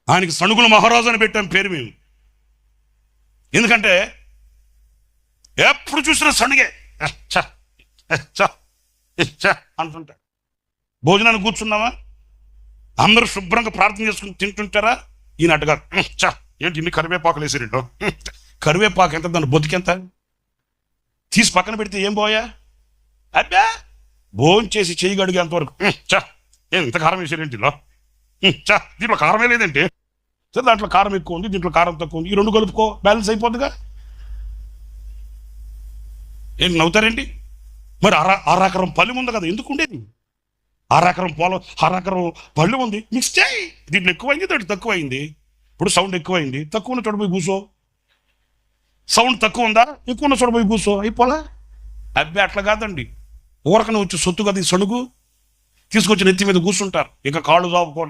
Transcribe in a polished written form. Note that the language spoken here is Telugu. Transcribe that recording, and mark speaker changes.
Speaker 1: ఆయనకి సణుగుల మహారాజు అని పెట్టాం పేరు మేము. ఎందుకంటే ఎప్పుడు చూసినా సణుగే అంటుంటాడు. భోజనాన్ని కూర్చున్నావా, అందరూ శుభ్రంగా ప్రార్థన చేసుకుని తింటుంటారా, ఈయన అటుగా ఏంటి ఇన్ని కరివేపాకులు వేసారు. కరివేపాకు ఎంత, దాని బొతికెంత, తీసి పక్కన పెడితే ఏం పోయా, అబ్బా భోజనం చేసి చెయ్యి గడిగేంతవరకు ఇంత కారం వేసారేంటిలో, దీంట్లో కారమే లేదంటే, సరే దాంట్లో కారం ఎక్కువ ఉంది, దీంట్లో కారం తక్కువ ఉంది, ఈ రెండు కలుపుకో బ్యాలెన్స్ అయిపోద్దిగా. ఏంటి నవ్వుతారేంటి? మరి అరెకరం పళ్ళెం ఉంది కదా, ఎందుకు ఉండేది? అరెకరం పొలం, అరెకరం పళ్ళెం ఉంది, మిక్స్ చేయి. దీంట్లో ఎక్కువైంది, దాంట్లో తక్కువైంది. ఇప్పుడు సౌండ్ ఎక్కువైంది, తక్కువ ఉన్న చోట పోయి కూర్చో. సౌండ్ తక్కువ ఉందా, ఎక్కువ ఉన్న చోట పోయి కూర్చో, అయిపోలా. అబ్బాయి అట్లా కాదండి, ఊరకన వచ్చి సొత్తు కదా ఈ సణుగు తీసుకొచ్చి నెత్తి మీద కూర్చుంటారు, ఇక కాళ్ళు చాపుకోండి.